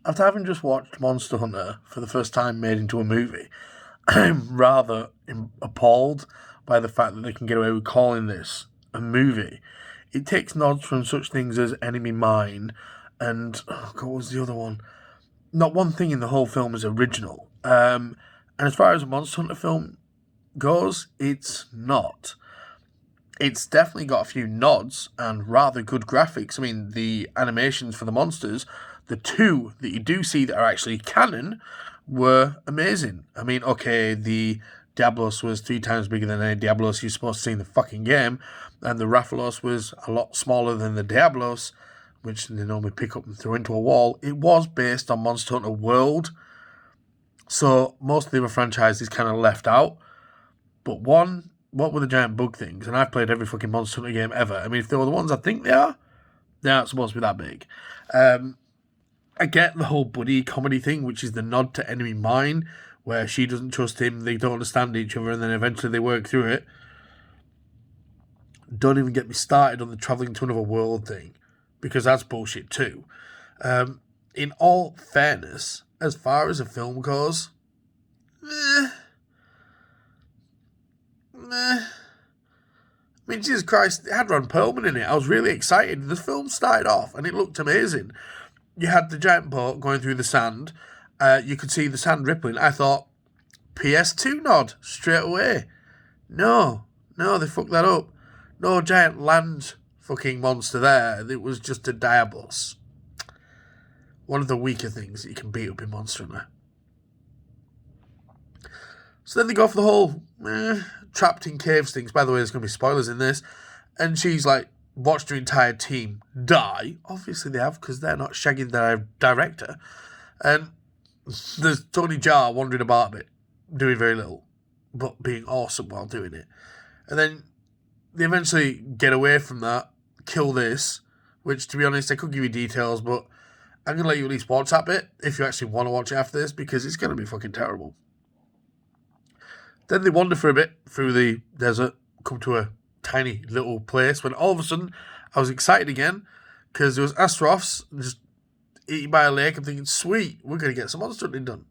after having just watched Monster Hunter for the first time made into a movie, I'm rather appalled by the fact that they can get away with calling this a movie. It takes nods from such things as Enemy Mine and, oh God, what was the other one? Not one thing in the whole film is original. And as far as a Monster Hunter film goes, it's not. It's definitely got a few nods and rather good graphics. I mean, the animations for the monsters, the two that you do see that are actually canon, were amazing. I mean, okay, the Diablos was 3 times bigger than any Diablos you're supposed to see in the fucking game, and the Rathalos was a lot smaller than the Diablos, which they normally pick up and throw into a wall. It was based on Monster Hunter World, so most of the other franchises kind of left out. But what were the giant bug things? And I've played every fucking Monster Hunter game ever. I mean, if they were the ones I think they aren't supposed to be that big. I get the whole buddy comedy thing, which is the nod to Enemy Mine, where she doesn't trust him, they don't understand each other, and then eventually they work through it. Don't even get me started on the travelling to another world thing, because that's bullshit too. In all fairness, as far as a film goes, I mean, Jesus Christ, it had Ron Perlman in it. I was really excited. The film started off and it looked amazing. You had the giant boat going through the sand. You could see the sand rippling. I thought, PS2 nod straight away. No, they fucked that up. No giant land fucking monster there. It was just a Diablos. One of the weaker things that you can beat up in Monster Hunter. So then they go for the whole trapped in caves things. By the way, there's going to be spoilers in this. And she's like, watched her entire team die. Obviously they have, because they're not shagging their director. And there's Tony Jaa wandering about a bit, doing very little, but being awesome while doing it. And then they eventually get away from that, kill this, which, to be honest, I could give you details, but I'm going to let you at least watch that bit if you actually want to watch it after this, because it's going to be fucking terrible. Then they wander for a bit through the desert, come to a tiny little place, when all of a sudden I was excited again, because there was Astaroths just eaten by a lake. I'm thinking, sweet, we're going to get some monster hunting done.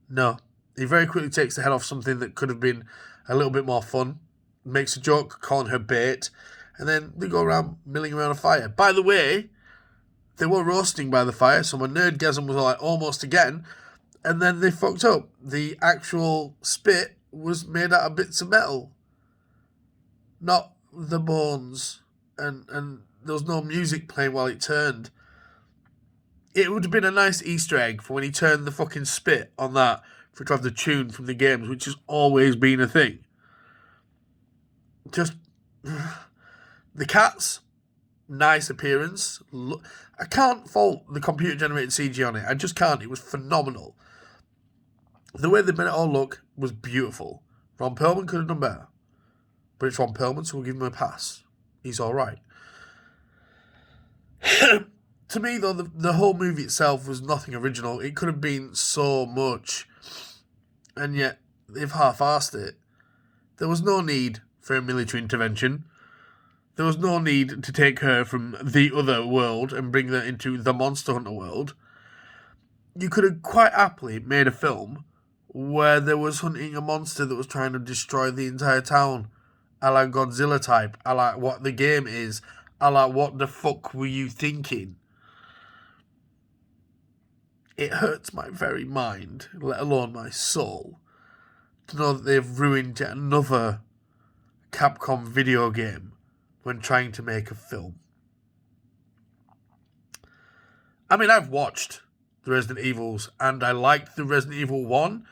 No. He very quickly takes the head off something that could have been a little bit more fun, makes a joke calling her bait, and then they go around milling around a fire. By the way, they were roasting by the fire, so my nerdgasm was like almost again, and then they fucked up. The actual spit was made out of bits of metal, not the bones, and there was no music playing while it turned. It would have been a nice Easter egg for when he turned the fucking spit on that, for it to have the tune from the games, which has always been a thing. Just the cats, nice appearance. I can't fault the computer-generated CG on it. I just can't. It was phenomenal. The way they made it all look was beautiful. Ron Perlman could have done better. But it's Ron Perlman, so we'll give him a pass. He's all right. To me, though, the whole movie itself was nothing original. It could have been so much. And yet, they've half-arsed it. There was no need for a military intervention. There was no need to take her from the other world and bring her into the Monster Hunter world. You could have quite happily made a film where there was hunting a monster that was trying to destroy the entire town, a la Godzilla type, a la what the game is, a la what the fuck were you thinking? It hurts my very mind, let alone my soul, to know that they've ruined yet another Capcom video game when trying to make a film. I mean, I've watched the Resident Evils, and I liked the Resident Evil 1,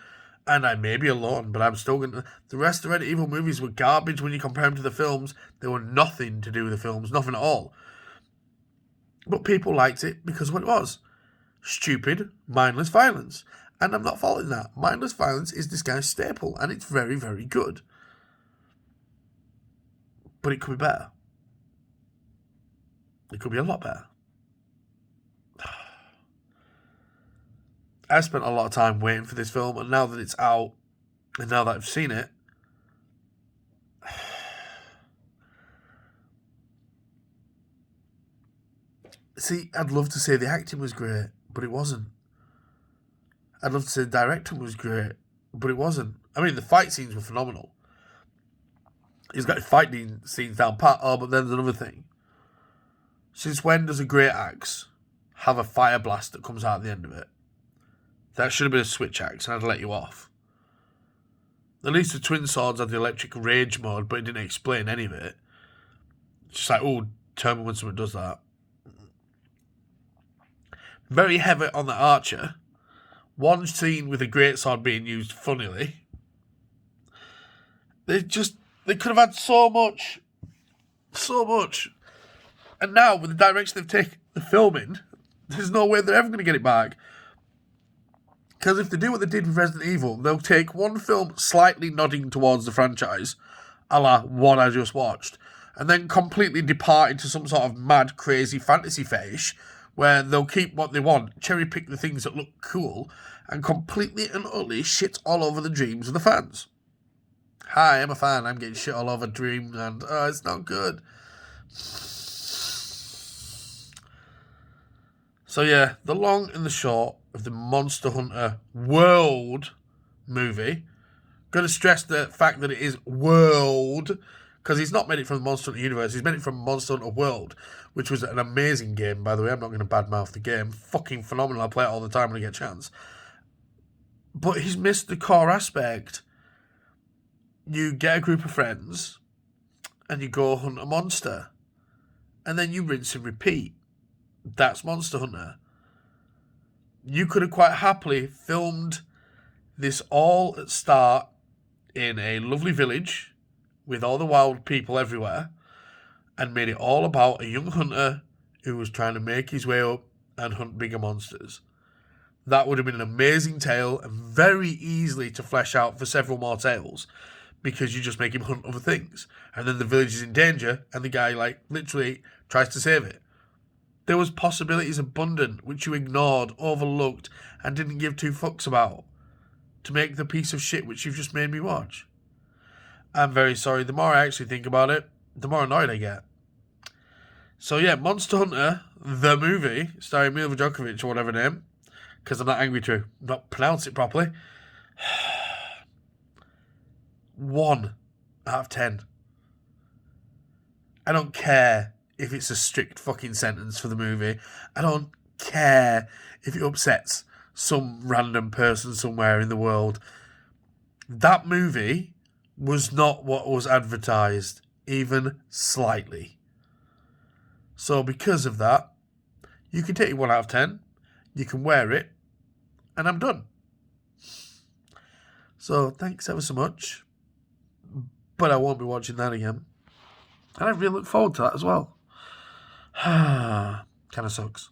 and I may be alone, but I'm still going to... The rest of the Resident Evil movies were garbage when you compare them to the films. They were nothing to do with the films, nothing at all. But people liked it because of what it was. Stupid, mindless violence. And I'm not faulting that. Mindless violence is this guy's staple, and it's very, very good. But it could be better. It could be a lot better. I spent a lot of time waiting for this film, and now that it's out, and now that I've seen it, see, I'd love to say the acting was great, but it wasn't. I'd love to say the director was great, but it wasn't. I mean, the fight scenes were phenomenal. He's got his fighting scenes down pat. Oh, but then there's another thing. Since when does a great axe have a fire blast that comes out at the end of it? That should have been a switch axe, and I'd let you off. At least the twin swords had the electric rage mode, but it didn't explain any of it. It's just like, oh, tell me when someone does that. Very heavy on the archer. One scene with a greatsword being used funnily. They could have had so much. And now, with the direction they've taken the filming, there's no way they're ever going to get it back. Because if they do what they did with Resident Evil, they'll take one film slightly nodding towards the franchise, a la one I just watched, and then completely depart into some sort of mad, crazy fantasy fetish, where they'll keep what they want, cherry pick the things that look cool, and completely and utterly shit all over the dreams of the fans. Hi, I'm a fan, I'm getting shit all over Dream, and it's not good. So yeah, the long and the short of the Monster Hunter World movie. Going to stress the fact that it is world, because he's not made it from the Monster Hunter universe, he's made it from Monster Hunter World, which was an amazing game, by the way. I'm not going to badmouth the game. Fucking phenomenal. I play it all the time when I get a chance. But he's missed the core aspect. You get a group of friends, and you go hunt a monster, and then you rinse and repeat. That's Monster Hunter. You could have quite happily filmed this all at start in a lovely village with all the wild people everywhere and made it all about a young hunter who was trying to make his way up and hunt bigger monsters. That would have been an amazing tale and very easily to flesh out for several more tales, because you just make him hunt other things. And then the village is in danger and the guy literally tries to save it. There was possibilities abundant which you ignored, overlooked, and didn't give two fucks about to make the piece of shit which you've just made me watch. I'm very sorry. The more I actually think about it, the more annoyed I get. So yeah, Monster Hunter, the movie, starring Mila Djokovic or whatever name, because I'm not angry to not pronounce it properly. 1 out of 10. I don't care if it's a strict fucking sentence for the movie. I don't care if it upsets some random person somewhere in the world. That movie was not what was advertised, even slightly. So because of that, you can take it 1 out of 10, you can wear it, and I'm done. So thanks ever so much. But I won't be watching that again. And I really look forward to that as well. Kind of sucks.